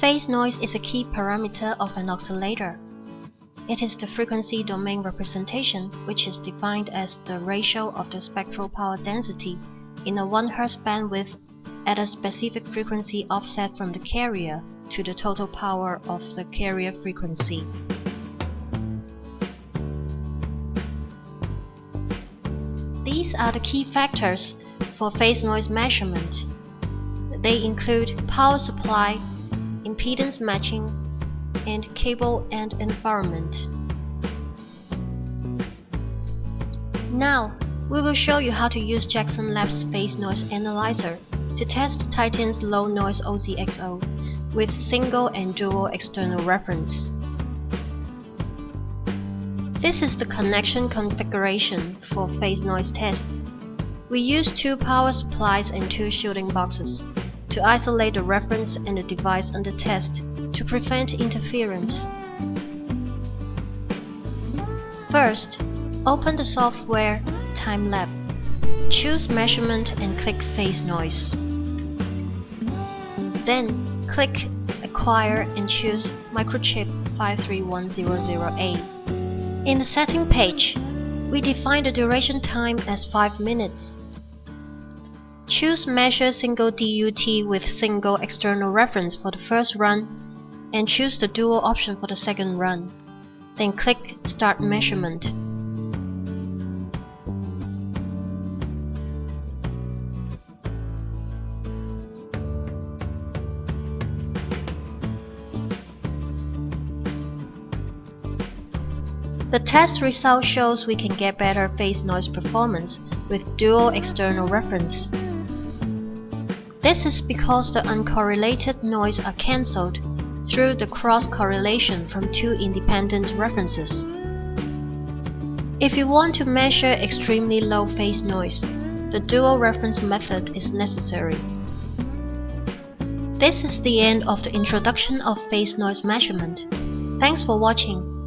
Phase noise is a key parameter of an oscillator. It is the frequency domain representation, which is defined as the ratio of the spectral power density in a 1 Hz bandwidth at a specific frequency offset from the carrier to the total power of the carrier frequency. These are the key factors for phase noise measurement. They include power supply, impedance matching, and cable and environment. Now, we will show you how to use Jackson Labs Phase Noise Analyzer to test Titan's low noise OCXO with single and dual external reference. This is the connection configuration for phase noise tests. We use 2 power supplies and 2 shielding boxes to isolate the reference and the device under test to prevent interference. First, open the software TimeLab. Choose Measurement and click Phase Noise. Then, click Acquire and choose Microchip 53100A. In the setting page, we define the duration time as 5 minutes. Choose Measure Single DUT with single external reference for the first run, and choose the dual option for the second run. Then click Start Measurement. The test result shows we can get better phase noise performance with dual external reference. This is because the uncorrelated noise are cancelled through the cross-correlation from 2 independent references. If you want to measure extremely low phase noise, the dual reference method is necessary. This is the end of the introduction of phase noise measurement. Thanks for watching.